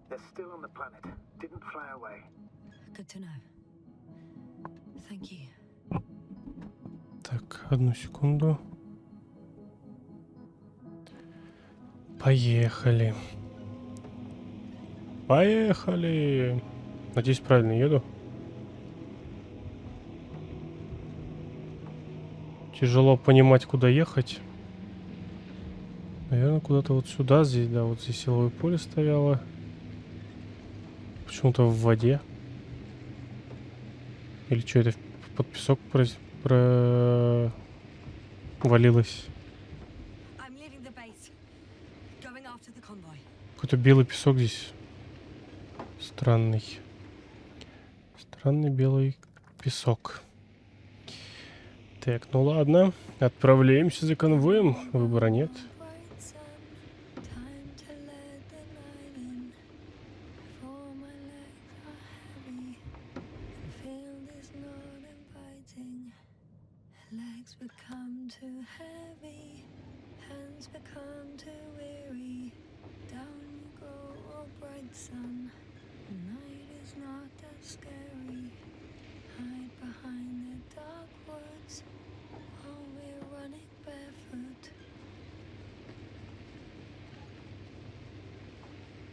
They're still on the planet. Didn't fly away. Good to know. Thank you. Так, одну секунду. Поехали. Поехали. Надеюсь, правильно еду. Тяжело понимать, куда ехать. Наверное, куда-то вот сюда. Здесь, да, вот здесь силовое поле стояло. Почему-то в воде. Или что это под песок провалилось? Какой-то белый песок здесь. Странный. Странный белый песок. Так, ну ладно. Отправляемся за конвоем. Выбора нет.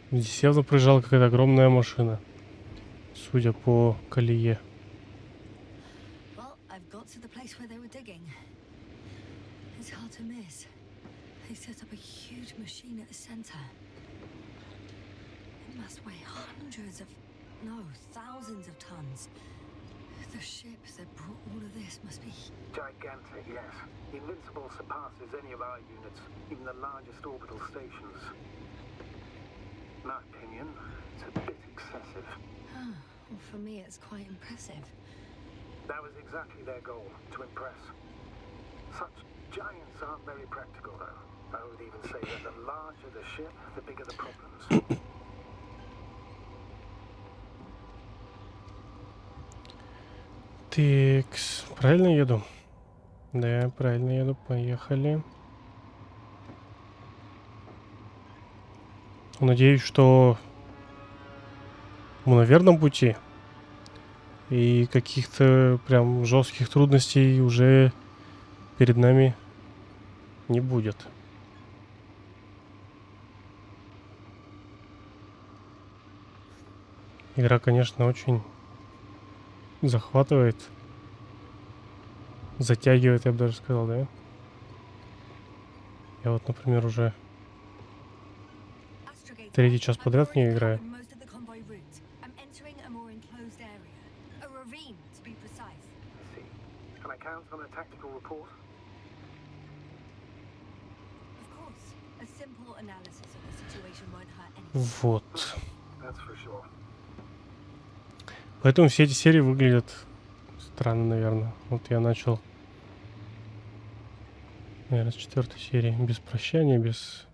Здесь явно проезжала какая-то огромная машина, судя по колее. The ship that brought all of this must be Gigantic, yes. Invincible surpasses any of our units, even the largest orbital stations. In my opinion, it's a bit excessive. well, for me it's quite impressive. That was exactly their goal, to impress. Such giants aren't very practical, though. I would even say that the larger the ship, the bigger the problems. Текс. Правильно еду? Да, правильно еду. Поехали. Надеюсь, что мы на верном пути. И каких-то прям жестких трудностей уже перед нами не будет. Игра, конечно, очень захватывает, затягивает, я бы даже сказал, да? Я вот, например, уже третий час подряд в нее играю. Вот. Поэтому все эти серии выглядят странно, наверное. Вот я начал, наверное, с 4-й серии. Без прощания, без...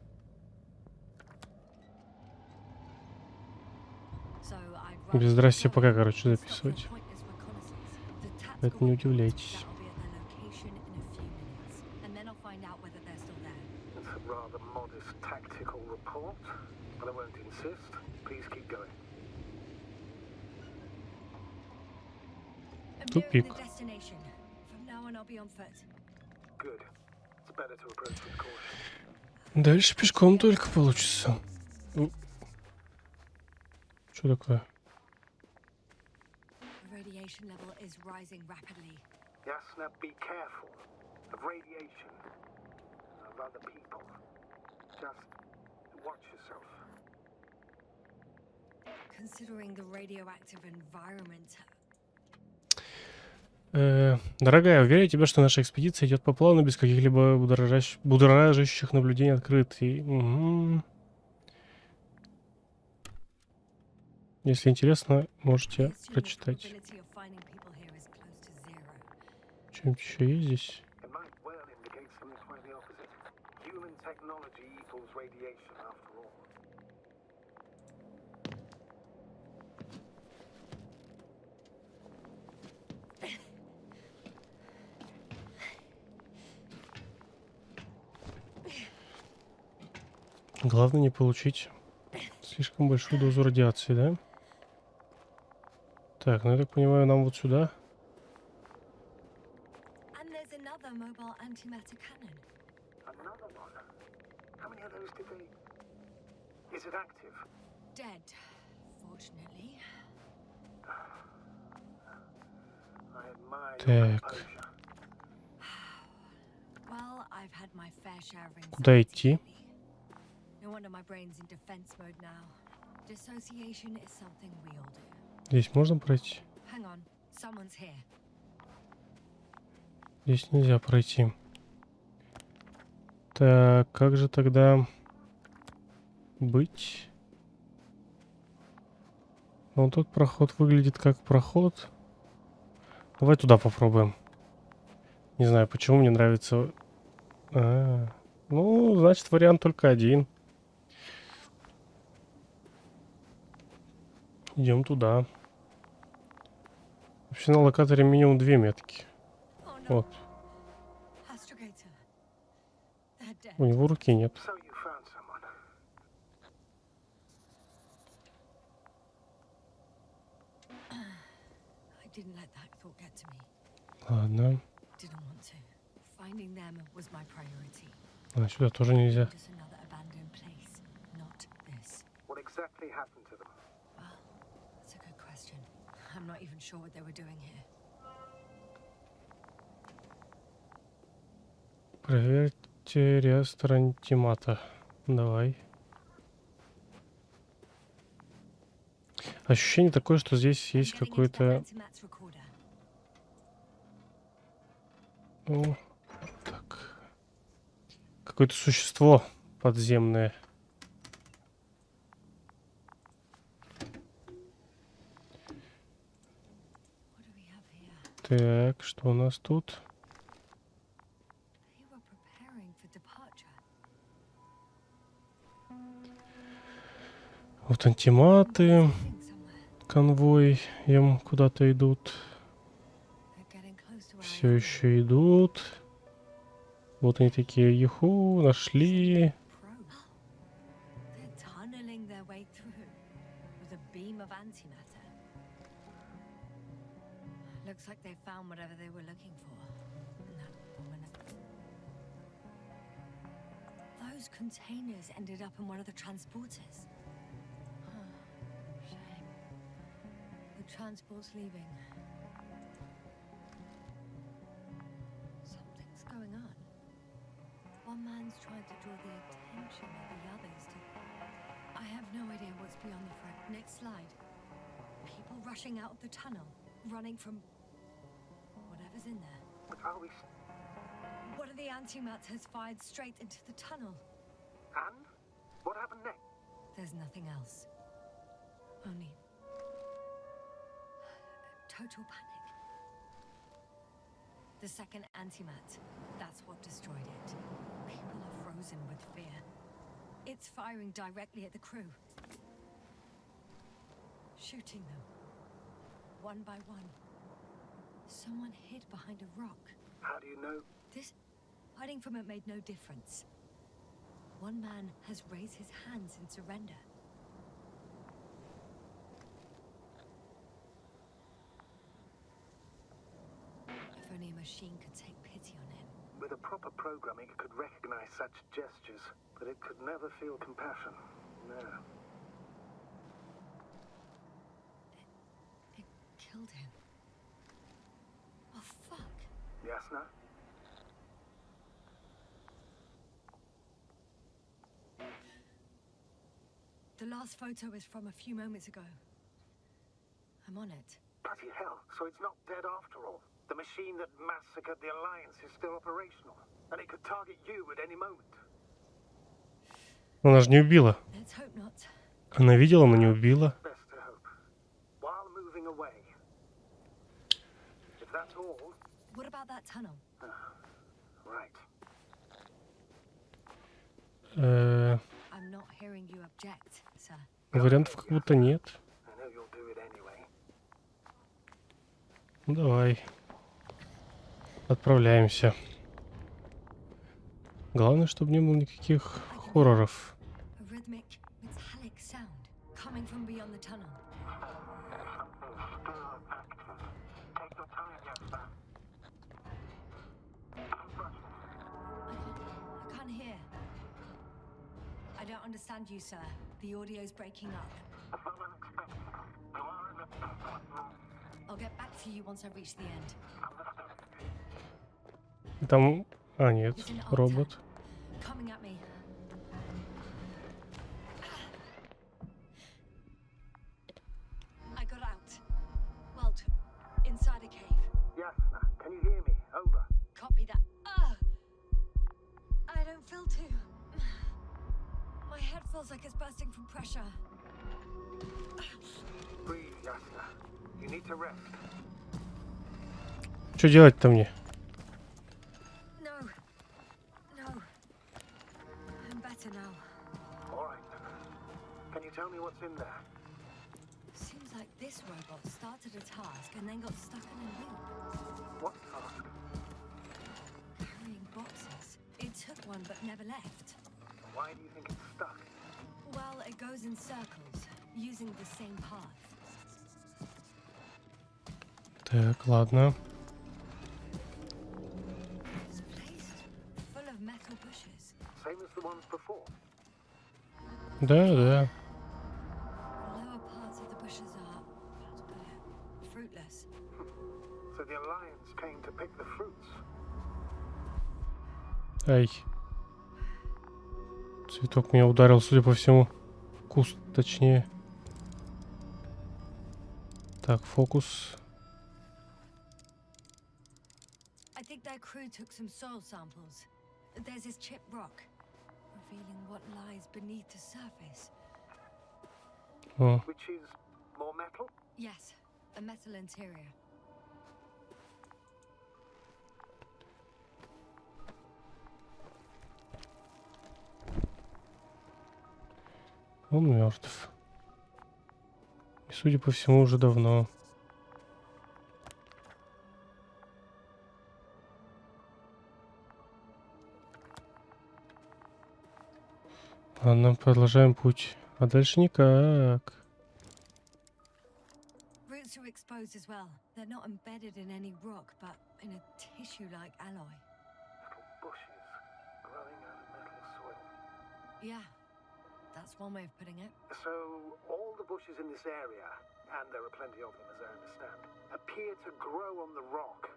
Без здрасте пока, короче, записывать. Поэтому не удивляйтесь. Тупик. Дальше пешком только получится. Что такое? Дорогая, уверяю тебя, что наша экспедиция идет по плану без каких-либо будоражащих наблюдений открытий. Угу. Если интересно, можете прочитать. Что-нибудь еще есть здесь? Главное не получить Слишком большую дозу радиации, да? Так, ну я так понимаю, нам вот сюда. And there's another mobile antimatter cannon. Another one? How many of those did they... Is it active? Dead, fortunately. I admire your Так, composure. Well, I've had my fair share of куда anxiety идти? lately. No wonder my brain's in defense mode now. Dissociation is something we all do. Здесь можно пройти? Hang on, someone's here. Здесь нельзя пройти. Так, как же тогда быть? Вон тот проход выглядит как проход. Давай туда попробуем. Не знаю, почему мне нравится... ну, значит, вариант только один. Идем туда. Вообще на локаторе минимум 2 метки. Oh no. Вот. Astrogator. They're dead. У него руки нет. So you found someone. I didn't let that thought get to me. Ладно. Didn't want to. Finding them was my priority. А, сюда тоже нельзя. Just another abandoned place, not this. What exactly happened to them? Well, that's a good question. I'm not even sure what they were doing here. Проверьте реестр антимата. Давай. Ощущение такое, что здесь есть какой-то... Ну, так. Какое-то существо подземное. Так, что у нас тут? Вот антиматы. Конвой им куда-то идут. Все еще идут. Вот они такие, юху, нашли. Looks like they found whatever they were looking for. Those containers ended up in one of the transporters. Shame. The transport's leaving. Something's going on. One man's trying to draw the attention of the others to... I have no idea what's beyond the threat. Next slide. People rushing out of the tunnel, running from... whatever's in there. But are we... One of the antimats has fired straight into the tunnel. And? What happened next? There's nothing else. Only... total panic. The second antimat, that's what destroyed it. People are frozen with fear. It's firing directly at the crew. Shooting them. One by one. Someone hid behind a rock. How do you know? This... hiding from it made no difference. One man has raised his hands in surrender. If only a machine could take pity on him. With a proper programming, it could recognize such gestures, but it could never feel compassion. No. It killed him. Oh, fuck. Yasna? The last photo is from a few moments ago. I'm on it. Bloody hell, so it's not dead after all. The machine that massacred the Alliance is still operational, and it could target you at any moment. Она же не убила. Let's hope not. Она видела, но не убила. Best to hope. While moving away. If that's all... What about that tunnel? Right. I'm not hearing you object, sir. Вариантов как будто нет. I know you'll do it anyway. Ну давай. Отправляемся. Главное, чтобы не было никаких хорроров. A rhythmic, it's metallic sound coming from beyond the tunnel. Take your time, youngster. I can't hear. I don't understand you, sir. The audio's breaking up. I'll get back to you once I reach the end. Там... А, нет, Listen, робот. coming at me. I got out. Well, inside a cave. Yes, can you hear me? Over. Copy that. I don't feel too. My head feels like it's bursting from pressure. Breathe, Yasna. You need to rest. Что делать-то мне? No. No. I'm better now. All right. Can you tell me what's in there? Seems like this robot started a task and then got stuck in a loop. What task? Carrying boxes. It took one but never left. Why do you think it's stuck? Well, it goes in circles, using the same path. Так, ладно. This place full of metal bushes. Same as the ones before. Да, да. The lower parts of the bushes are, how to put it, fruitless. So the Alliance came to pick the fruits. Ай. Цветок меня ударил, судя по всему. Куст, точнее. Так, фокус. I think their crew took some soil samples. There's this chipped rock, revealing what lies beneath the surface. О, Which is more metal? Yes, a metal interior. он мертв. И, судя по всему, уже давно. Ладно, продолжаем путь. А дальше никак. Roots are exposed as well. They're not embedded in any rock, but in a tissue-like alloy. Little bushes growing out of metal soil. Yeah, that's one way of putting it. So all the bushes in this area, and there are plenty of them as I understand, appear to grow on the rock,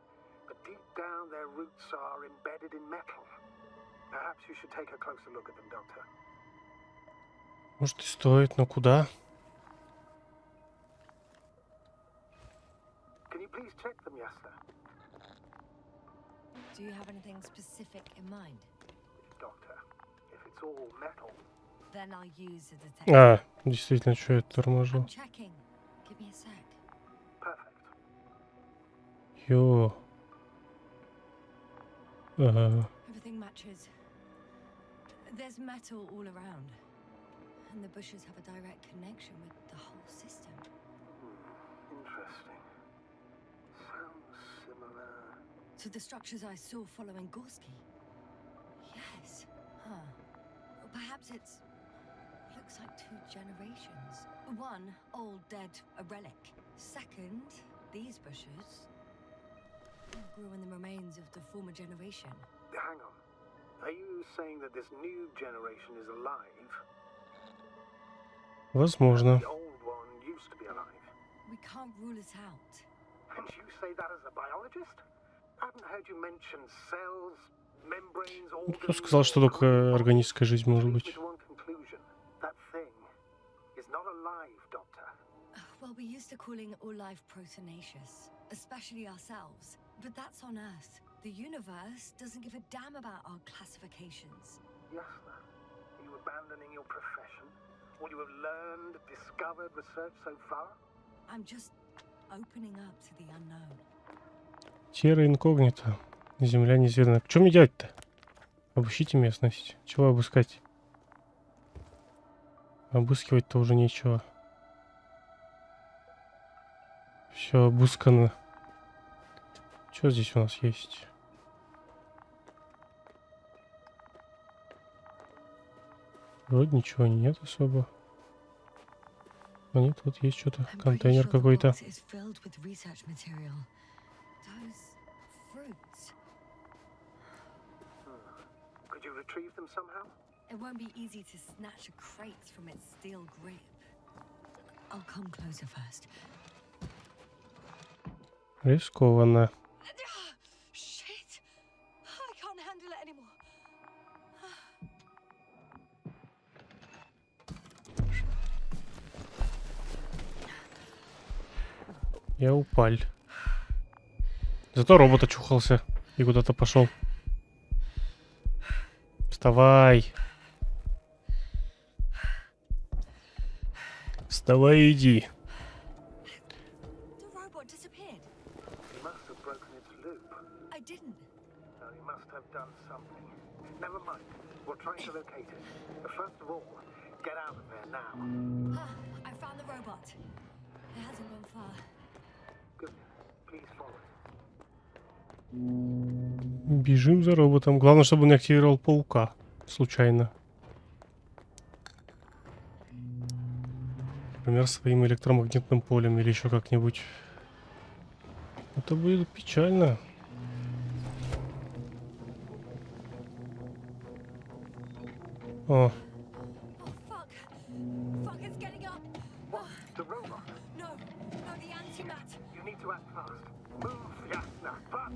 but deep down their roots are embedded in metal. Perhaps you should take a closer look at them, Doctor. Может, и стоит, но куда? Can you please check them, Yasna? Do you have anything specific in mind? Doctor, if it's all metal, Then I'll use a detector. А, действительно, что я торможу? I'm checking. Give me a sec. perfect. Ё. Everything matches. There's metal all around. And the bushes have a direct connection with the whole system. Interesting. Sounds similar. To the structures I saw following Gorski. Yes. Huh. Perhaps it's... looks like two generations. One, old, dead, a relic. Second, these bushes grew in the remains of the former generation. Hang on. Are you saying that this new generation is alive? Возможно. The old one used to be alive. We can't rule it out. And you say that as a biologist? I haven't heard you mention cells, membranes, organs. Кто сказал, что только органическая жизнь может быть? Leads me to one conclusion. That thing is not alive, Doctor. Well, we're used to calling all life proteinaceous, especially ourselves. But that's on Earth. The universe doesn't give a damn about our classifications. Yasna, are you abandoning your profession? What you have learned, discovered, researched so far? I'm just opening up to the unknown. Терра инкогнито. Земля неизведанная. Что мне делать-то? Обыщите местность. Чего обыскать? Обыскивать-то уже нечего. Все обыскано. Что здесь у нас есть? Вроде ничего нет особо. А нет, вот есть что-то. I'm pretty Контейнер sure the какой-то. box is filled with research material. Those fruits. Could you retrieve them somehow? It won't be easy to snatch a crate from its steel grip. I'll come closer first. Рискованно. Shit! I can't handle it anymore. Я упаль. Зато робот очухался и куда-то пошел. Вставай. Вставай и иди. The robot disappeared. You must have broken its loop. I didn't. No, you must have done something. Never mind. We're trying to locate it. But first of all, get out of there now. I found the robot. It hasn't gone far. Good. Please follow it. Бежим за роботом. Главное, чтобы он не активировал паука. Случайно. Например, своим электромагнитным полем или еще как-нибудь. Это будет печально. О, Oh, fuck. Fuck, it's getting up. What? The robot? No, the antimat. You need to act fast. Move, Yasna. Fast.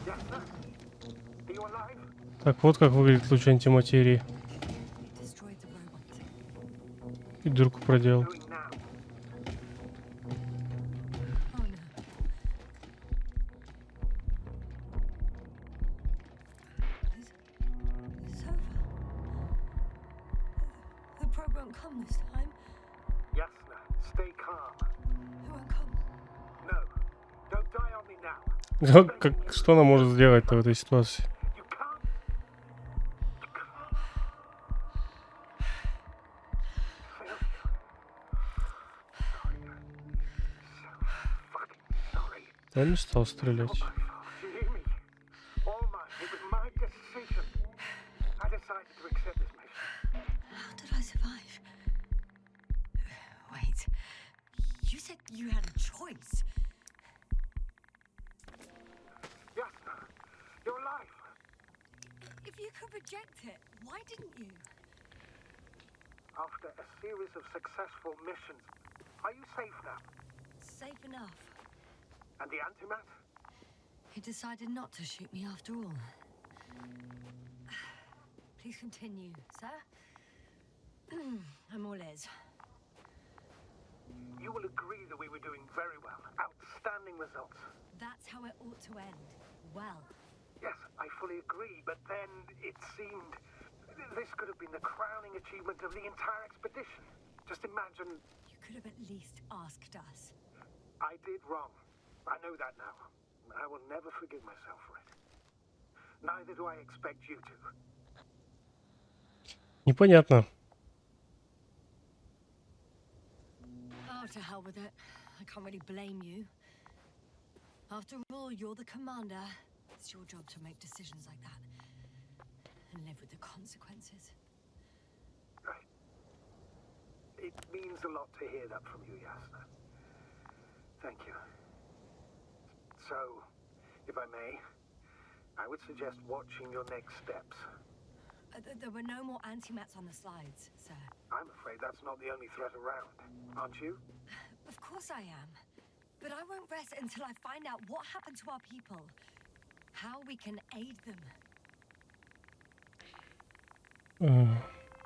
Yasna? Are you alive? так вот как выглядит луч антиматерии. Destroyed the robot. И дырку проделал. Doing now. Oh no. It's over. The probe won't come this time. Yasna, stay calm. It won't come. No. Don't die on me now. Что она может сделать-то в этой ситуации? You can't. You can't. Failure. Sorry. So fucking sorry. Он не стал стрелять. All my fault. You hear me? All mine. It was my decision. I decided to accept this mission. How did I survive? Wait. You said you had a choice. Yasna, you're alive. If you could reject it, why didn't you? After a series of successful missions, are you safe now? Safe enough. And the antimat? He decided not to shoot me after all. Please continue, sir. I'm all ears. You will agree that we were doing very well. Outstanding results. That's how it ought to end. Well, Yes, I fully agree, but then it seemed this could have been the crowning achievement of the entire expedition. Just imagine you could have at least asked us. I did wrong. I know that now. I will never forgive myself for it. Neither do I expect you to. Непонятно. Oh, to hell with it. I can't really blame you. After all, you're the commander. It's your job to make decisions like that. And live with the consequences. Right. It means a lot to hear that from you, Yasna. Thank you. So, if I may, I would suggest watching your next steps. There were no more antimats on the slides, sir. I'm afraid that's not the only threat around, aren't you? Of course I am. But I won't rest until I find out what happened to our people. How we can aid them.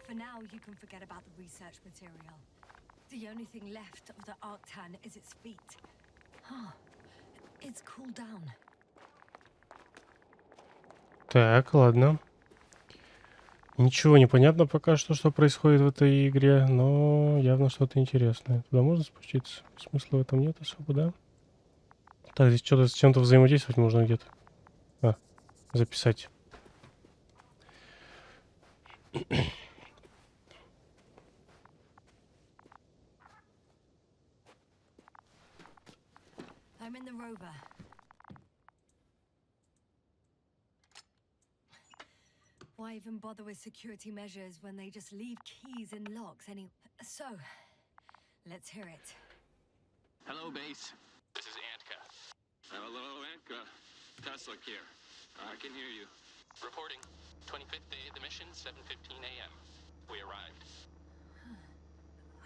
For now, you can forget about the research material. The only thing left of the Arctan is its feet. It's cooled down. Так, ладно. Ничего не понятно пока что происходит в этой игре, но явно что-то интересное. Туда можно спуститься? Смысла в этом нет особо, да? Так, здесь что-то с чем-то взаимодействовать можно где-то. Записать. I'm in the rover. why even bother with security measures when they just leave keys in locks anyway? So, let's hear it. Hello, base. This is Antka. Hello, Antka. Tesla here. I can hear you. Reporting. 25th day of the mission, 7:15 a.m. We arrived.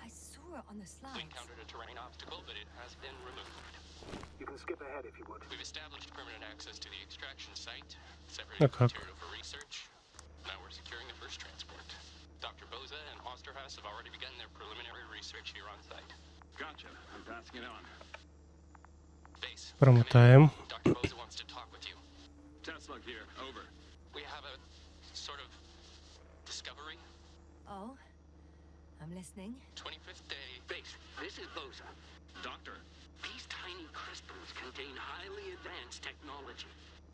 I saw it on the slides. We encountered a terrain obstacle, but it has been removed. You can skip ahead if you would. We've established permanent access to the extraction site, А separated как? material for research. Now we're securing the first transport. Dr. Boza and Osterhaus have already begun their preliminary research here on site. Gotcha. I'm passing it on. Base. Промотаем. Dr. Boza wants to talk with you. Tesla here. Over. We have a sort of discovery. Oh, I'm listening. 25th day. Base, this is Boza. Doctor. These tiny crystals contain highly advanced technology.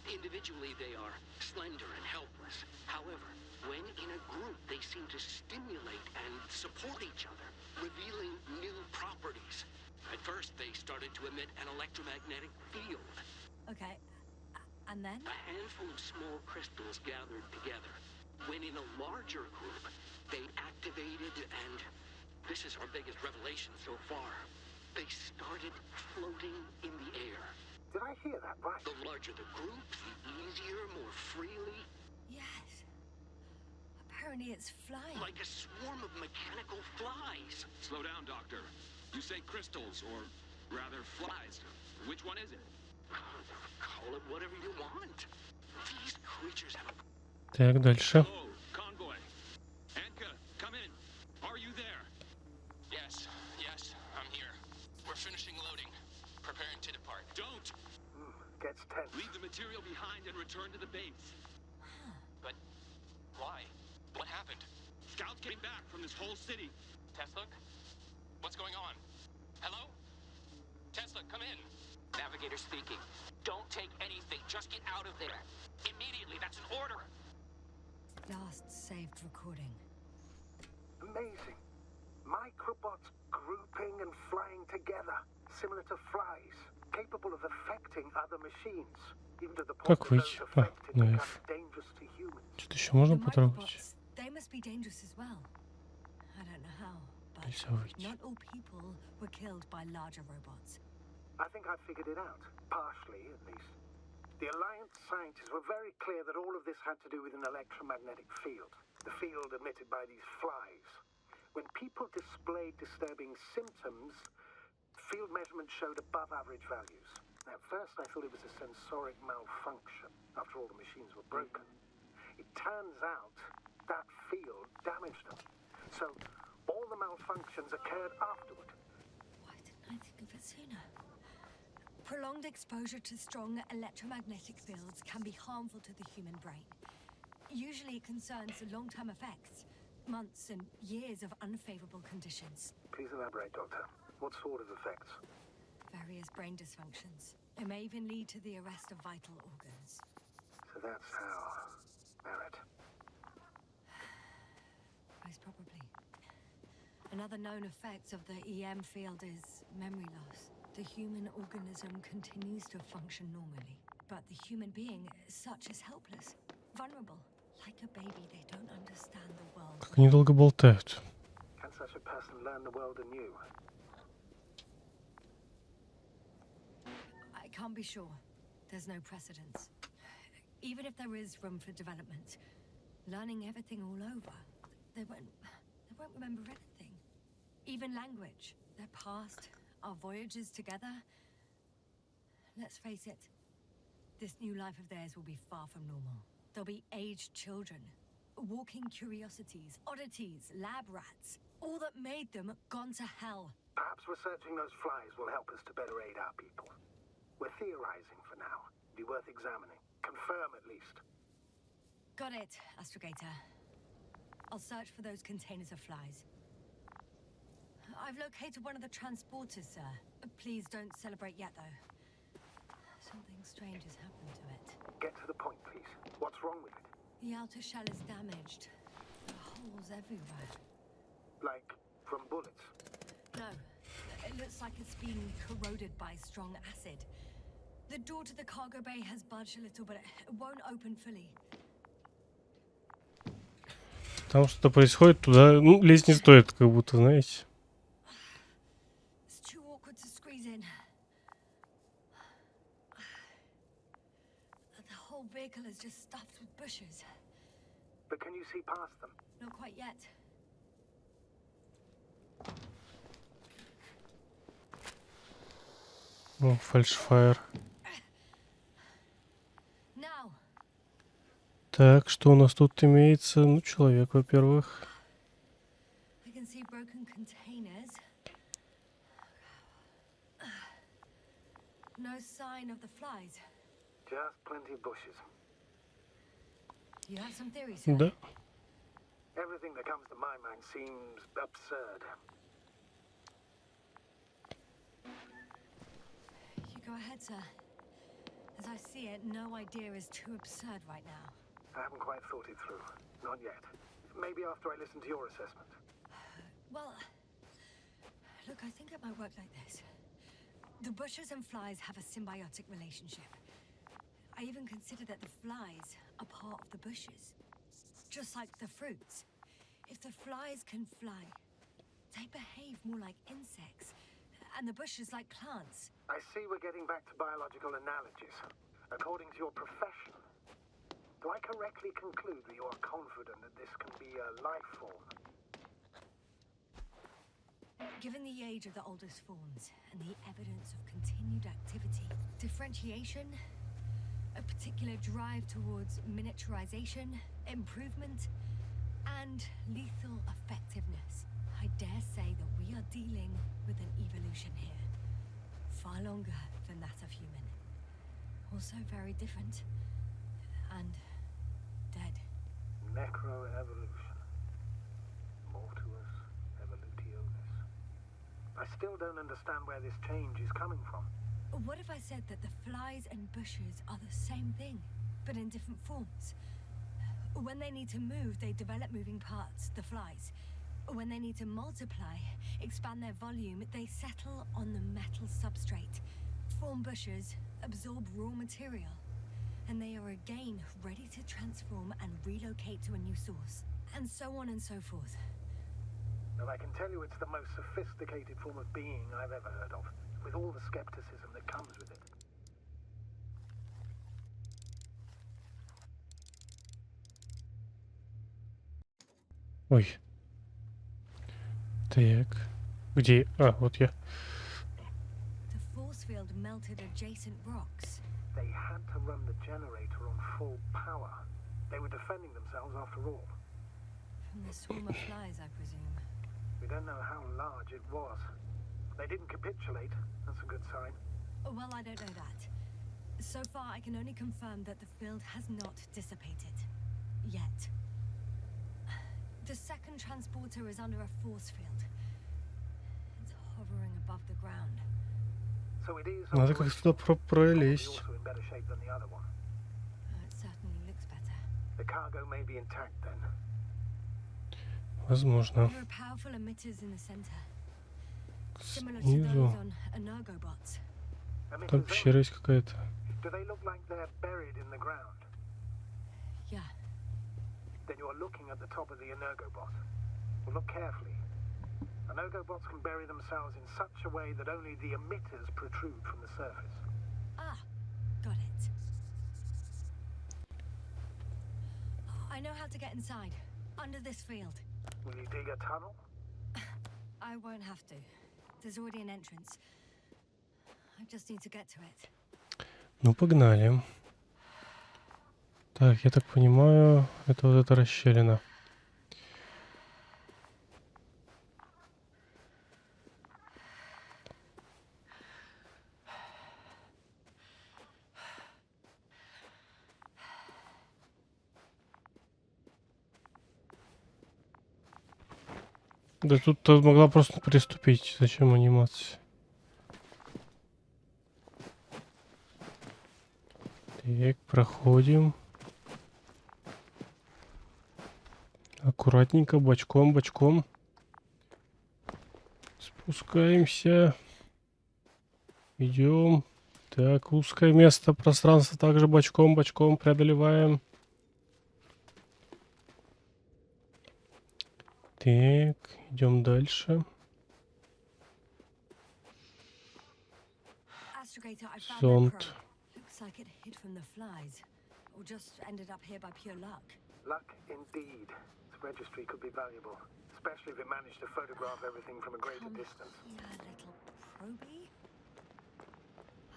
Individually, they are slender and helpless. However, when in a group, they seem to stimulate and support each other, revealing new properties. At first, they started to emit an electromagnetic field. Okay, and then? A handful of small crystals gathered together. When in a larger group, they activated and... this is our biggest revelation so far. They started floating in the air. Did I hear that right? The larger the group, the easier, more freely. Yes. Apparently it's flying. Like a swarm of mechanical flies. Slow down, Doctor. You say crystals, or rather flies. Which one is it? Call it whatever you want. These creatures have a... Так, дальше. Oh, convoy. Antka, come in. Are you there? Yes, I'm here. We're finishing loading. Preparing to depart. Don't! Gets tense. Leave the material behind and return to the base. But why? What happened? Scouts came back from this whole city. Tesla? What's going on? Hello? Tesla, come in. Navigator speaking. Don't take anything. Just get out of there. Immediately. That's an order. Last saved recording. Amazing. Microbots grouping and flying together, similar to flies, capable of affecting other machines, even to the point Как that those выйти? affected На become F. dangerous to humans. Что-то еще можно The потрогать? microbots, they must be dangerous as well. I don't know how, but Нельзя выйти. not all people were killed by larger robots. I think I figured it out, partially at least. The Alliance scientists were very clear that all of this had to do with an electromagnetic field, the field emitted by these flies. When people displayed disturbing symptoms, field measurements showed above average values. At first I thought it was a sensoric malfunction, after all the machines were broken. It turns out that field damaged them. So all the malfunctions occurred afterward. Why didn't I think of it sooner? Prolonged exposure to strong electromagnetic fields can be harmful to the human brain. Usually it concerns the long-term effects, months and years of unfavorable conditions. Please elaborate, Doctor. What sort of effects? Various brain dysfunctions. It may even lead to the arrest of vital organs. So that's how... Barrett. Most probably. Another known effect of the EM field is memory loss. The human organism continues to function normally, but the human being as such is helpless, vulnerable. Like a baby, they don't understand the world. Как они долго болтают. Can such a person learn the world anew? I can't be sure. There's no precedence. Even if there is room for development, learning everything all over, they won't remember anything. Even language, their past, our voyages together. Let's face it, this new life of theirs will be far from normal. They'll be aged children, walking curiosities, oddities, lab rats. All that made them gone to hell. Perhaps researching those flies will help us to better aid our people. We're theorizing for now. Be worth examining. Confirm at least. Got it, Astrogator. I'll search for those containers of flies. I've located one of the transporters, sir. Please don't celebrate yet, though. Something strange has happened to it. Get to the point, please. What's wrong with it? The outer shell is damaged. There are holes everywhere. Like from bullets? No, it looks like it's been corroded by strong acid. The door to the cargo bay has budged a little, but it won't open fully. Там что-то происходит, туда, ну, лезть не стоит, как будто, знаете. It's too awkward to squeeze in. The whole vehicle is just stuffed with bushes. But can you see past them? Not quite yet. О, фальшфайр. Now, Так, что у нас тут имеется? Ну, человек, во-первых. I can see broken containers. No sign of the flies. Just plenty of bushes. You have some theories, sir? Да. Everything that comes to my mind seems absurd. You go ahead, sir. As I see it, no idea is too absurd right now. I haven't quite thought it through. Not yet. Maybe after I listen to your assessment. Well, look, I think it might work like this. The bushes and flies have a symbiotic relationship. I even consider that the flies are part of the bushes. Just like the fruits. If the flies can fly, they behave more like insects. And the bushes like plants. I see we're getting back to biological analogies. According to your profession, do I correctly conclude that you are confident that this can be a life form? Given the age of the oldest forms and the evidence of continued activity, differentiation, a particular drive towards miniaturization, improvement, and lethal effectiveness, I dare say that we are dealing with an evolution here. Far longer than that of human. Also very different. And dead. Necroevolution. Mortuus evolutionis. I still don't understand where this change is coming from. What if I said that the flies and bushes are the same thing, but in different forms? When they need to move, they develop moving parts, the flies. When they need to multiply, expand their volume, they settle on the metal substrate, form bushes, absorb raw material, and they are again ready to transform and relocate to a new source, and so on and so forth. Well, I can tell you it's the most sophisticated form of being I've ever heard of, with all the skepticism that comes with it. Ой. Так. Где? А, вот я. The force field melted adjacent rocks. They had to run the generator on full power. They were defending themselves after all. From the swarm of flies, I presume. We don't know how large it was. They didn't capitulate. That's a good sign. Well, I don't know that. So far, I can only confirm that the field has not dissipated. Yet. The second transporter is under a force field. It's hovering above the ground. So it is Надо как-то туда probably пролезть. also in better shape than the other one. It certainly looks better. The cargo may be intact then. Возможно. There are powerful emitters in the center. Similar to Снизу. those on energobots. Там Emitters пещера есть какая-то. do they look like they're buried in the ground? Yeah. Then you are looking at the top of the energobot. Well, look carefully. Energobots can bury themselves in such a way that only the emitters protrude from the surface. Ah, got it. I know how to get inside. Under this field. Will you dig a tunnel? I won't have to. There's already an entrance. I just need to get to it. Ну, погнали. Так, я так понимаю, это вот эта расщелина. Да тут могла просто приступить. Зачем анимация? Так, проходим. Аккуратненько, бочком, бочком. Спускаемся. Идем. Так, узкое место, пространство также бочком, бочком преодолеваем. Так, идем дальше. Astrogator, I found Зонт. that probe. Looks like it hid from the flies, or just ended up here by pure luck. Luck indeed. This registry could be valuable, especially if it managed to photograph everything from a greater distance. Here, little probie.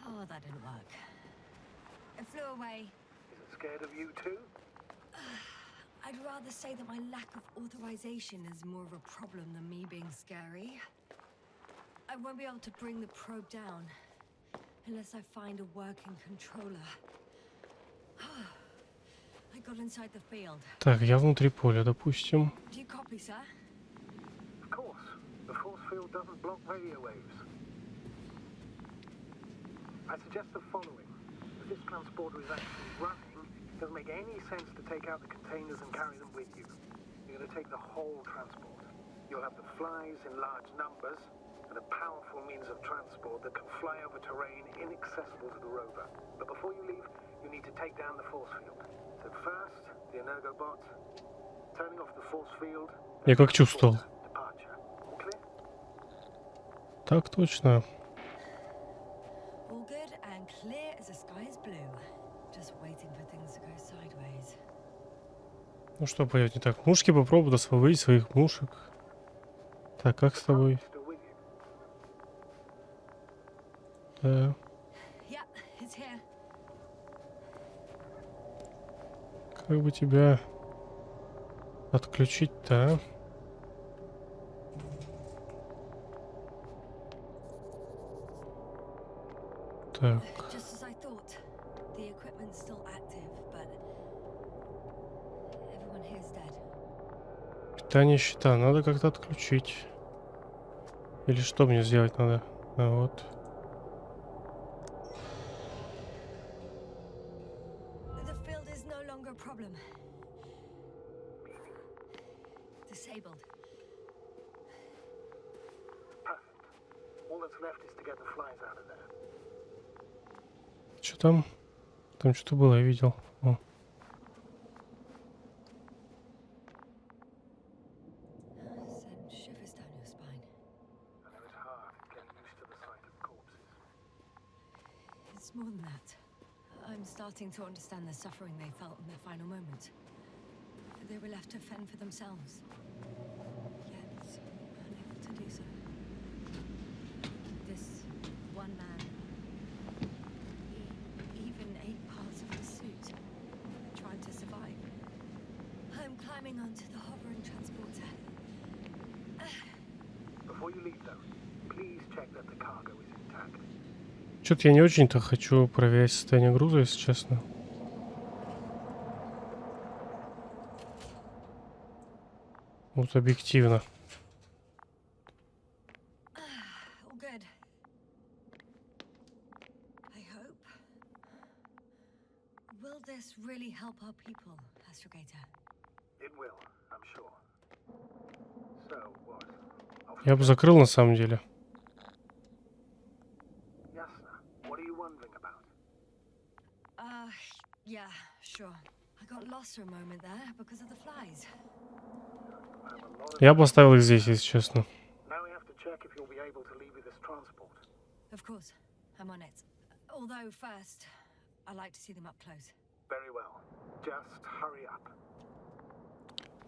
Oh, that didn't work. It flew away. Is it scared of you too? I'd rather say that my lack of authorization is more of a problem than me being scary. I won't be able to bring the probe down unless I find a working controller. I got inside the field. Так, я внутри поля, допустим. Do you copy, sir? Of course. The force field doesn't block radio waves. I suggest the following. If this transporter is actually running, it doesn't make any sense to take out the containers and carry them with you. You're going to take the whole transport. You'll have the flies in large numbers and a powerful means of transport that can fly over terrain inaccessible to the rover. But before you leave, you need to take down the force field. So first, the Energobot, turning off the force field. Я как чувствовал. Departure. All clear? Так точно. All good and clear as the sky is blue. Just waiting for things to go sideways. Ну что пойдет не так? Мушки попробуют освободить своих мушек. Так, как с тобой? Still with you. Да. Yeah, it's here. Как бы тебя отключить-то, а? Так. Just as I thought. The equipment's still active, but everyone here is dead. Питание щита надо как-то отключить. Или что мне сделать надо? А вот. The field is no longer a problem. Disabled. Perfect. All that's left is to get the flies out of there. Что там? Там что-то было, я видел. О. Send shivers down your spine. I know it's hard getting used to the sight of corpses. It's more than that. I'm starting to understand the suffering they felt in their final moments. They were left to fend for themselves, yet unable to do so. This one man, he even ate parts of his suit, trying to survive. I'm climbing onto the hovering transporter. Before you leave, though, please check that the cargo is intact. Что-то я не очень-то хочу проверять состояние груза, если честно. Вот объективно. All good. I hope. Will this really help our people, Astrogator? It will, I'm sure. So, what? Я бы закрыл на самом деле. Yasna, what are you wondering about? Yeah, sure. I got lost for a moment there because of the flies. I have a lot of... Я бы оставил их здесь, если честно. Now we have to check if you'll be able to leave with this transport. Of course, I'm on it. Although first, I like to see them up close. Very well. Just hurry up.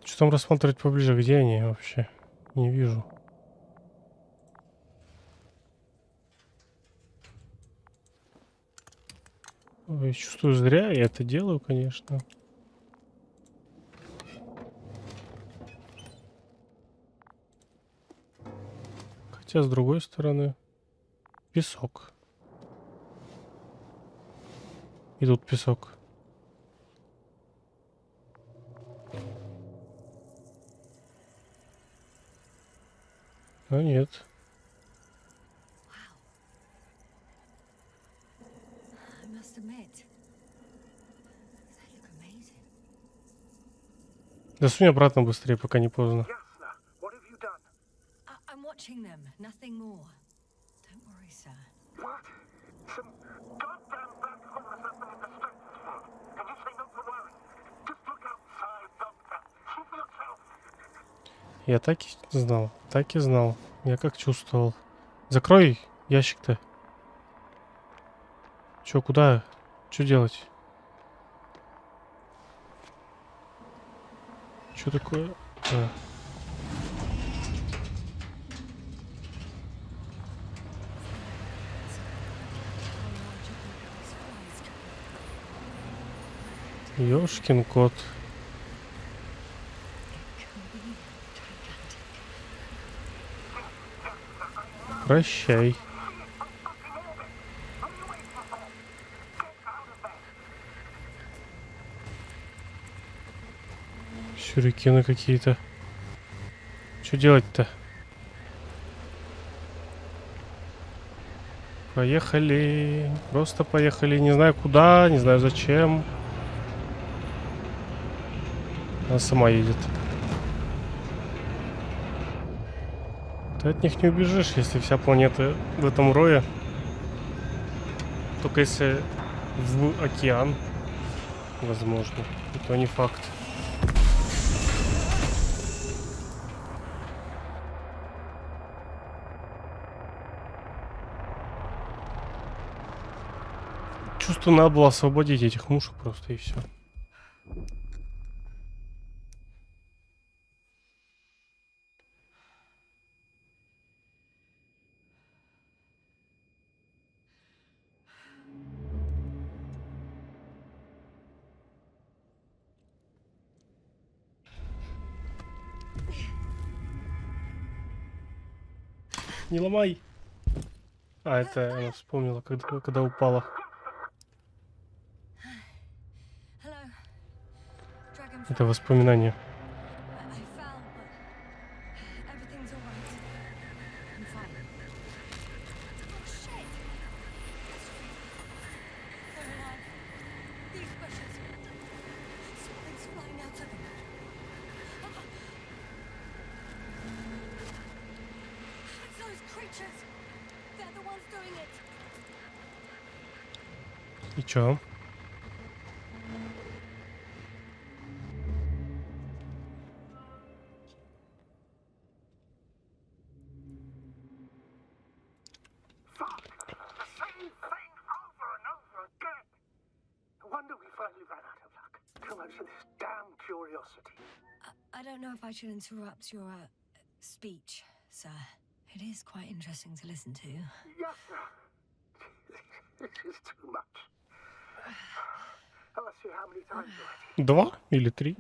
Что там рассматривать поближе? Где они вообще? Не вижу. Ой, чувствую, зря я это делаю, конечно. Хотя, с другой стороны, песок. И тут песок. А нет. I must admit, they look amazing. Да сунь обратно быстрее, пока не поздно. Yasna, what have you done? I'm watching them, nothing more. Don't worry, sir. What? Some goddamn black hole has happened in the stratosphere. And you say not to worry. Just look outside, Doctor. See for yourself. Я так и знал. Так и знал. Я как чувствовал. Закрой ящик-то. Чё, куда? Чё делать? Чё такое? А. Ёшкин кот. Прощай. Сюрикены какие-то. Что делать-то? Поехали. Просто поехали. Не знаю куда, не знаю зачем. Она сама едет. Ты от них не убежишь, если вся планета в этом рое. Только если в океан. Возможно. Это не факт. Чувствую, надо было освободить этих мушек просто и все. Не ломай. А, это она вспомнила, когда упала. Hello, Dragonfly. Это воспоминание. I fell, but everything's all right. I'm fine. Oh shit! They're alive. These bushes. Something's flying out of them. It's those creatures. They're the ones doing it. И чё? Fuck! The same thing over and over again! No wonder we finally ran out of luck. Too much of this damn curiosity. I don't know if I should interrupt your speech, sir. It is quite interesting to listen to. Yes, sir. This is too much. I'll ask you how many times already. 2 или 3?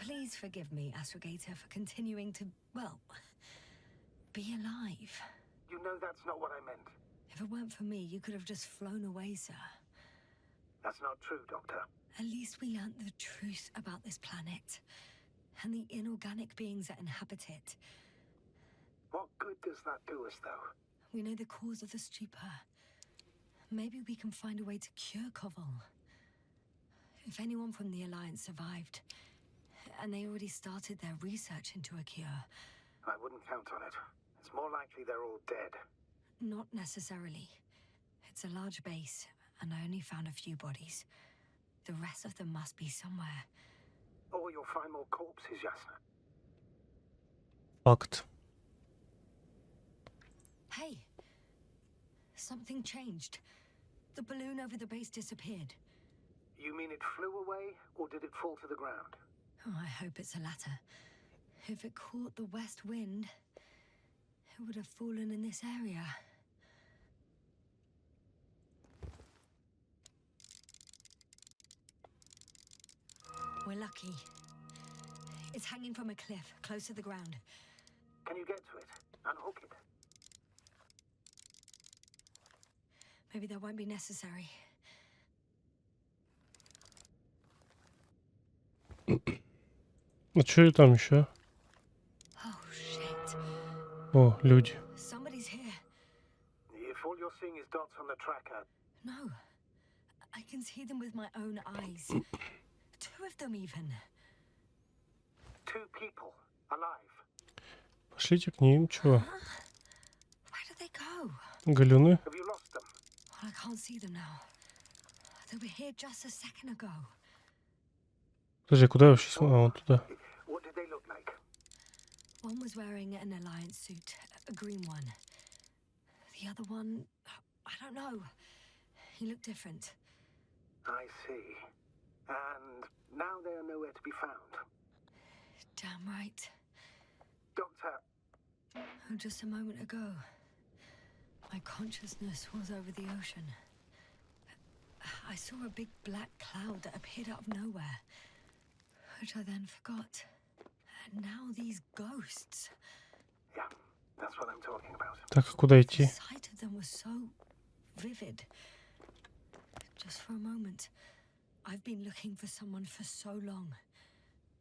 Please forgive me, Astrogator, for continuing to, well, be alive. You know that's not what I meant. If it weren't for me, you could have just flown away, sir. That's not true, Doctor. At least we learnt the truth about this planet and the inorganic beings that inhabit it. What good does that do us, though? We know the cause of the stupor. Maybe we can find a way to cure Koval. If anyone from the Alliance survived, and they already started their research into a cure. I wouldn't count on it. It's more likely they're all dead. Not necessarily. It's a large base, and I only found a few bodies. The rest of them must be somewhere. Or you'll find more corpses, Yasna. Факт. Hey! Something changed. The balloon over the base disappeared. You mean it flew away, or did it fall to the ground? Oh, I hope it's the latter. If it caught the west wind, it would have fallen in this area. We're lucky. It's hanging from a cliff, close to the ground. Can you get to it? Unhook it? Maybe that won't be necessary. Ну что там еще? Oh, shit. О, люди. Somebody's here. If all you're seeing is dots on the tracker, No. I can see them with my own eyes. 2 of them even. 2 people, alive. Пошлите к ним, чего? Where did they go? Галюны? Have you lost them? Well, I can't see them now. They were here just a second ago. Подожди, куда я вообще смотрю? А, вон туда. What did they look like? One was wearing an alliance suit, a green one. The other one, I don't know. He looked different. I see. And now they are nowhere to be found. Damn right. Doctor, Oh, just a moment ago, my consciousness was over the ocean. I saw a big black cloud that appeared out of nowhere, which I then forgot. And now these ghosts. yeah, that's what I'm talking about. Так, а куда The идти? sight of them was so vivid. Just for a moment. I've been looking for someone for so long.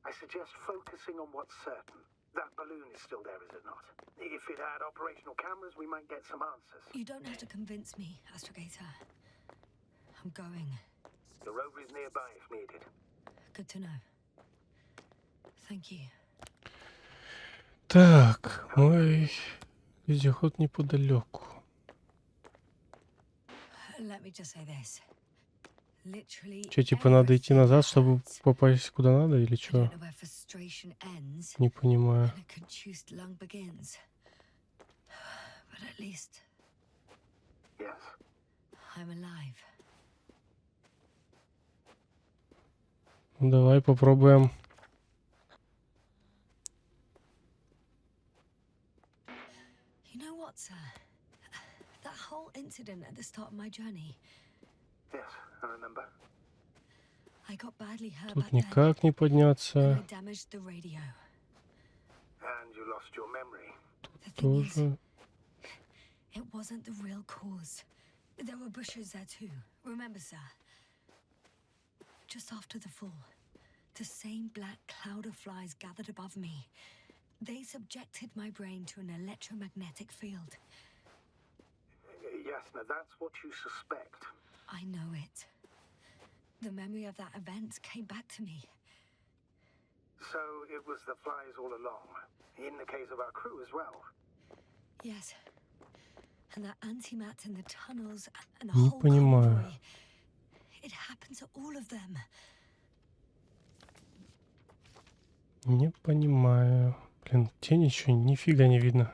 I suggest focusing on what's certain. That balloon is still there, is it not? If it had operational cameras, we might get some answers. You don't have to convince me, Astrogator. I'm going. The rover is nearby if needed. Good to know. Thank you. Так, мой вездеход неподалеку. Let me just say this. Literally. Че, типа надо идти назад, чтобы попасть куда надо, или I что? don't know where frustration ends Не понимаю. and a confused lung begins. But at least Yes. I'm alive. Ну, давай попробуем. You know what, sir? That whole incident at the start of my journey. Yes, I remember. I got badly hurt Тут back then. никак не And I подняться. damaged the radio. And you lost your memory. The thing is, Тоже. it wasn't the real cause. There were bushes there too. Remember, sir? Just after the fall, the same black cloud of flies gathered above me. They subjected my brain to an electromagnetic field. Yes, now that's what you suspect. I know it. The memory of that event came back to me. So it was the flies all along. In the case of our crew as well. Yes. And that antimat in the tunnels and the Не whole понимаю. convoy. It happened to all of them. Не понимаю. Блин, тень еще нифига не видно.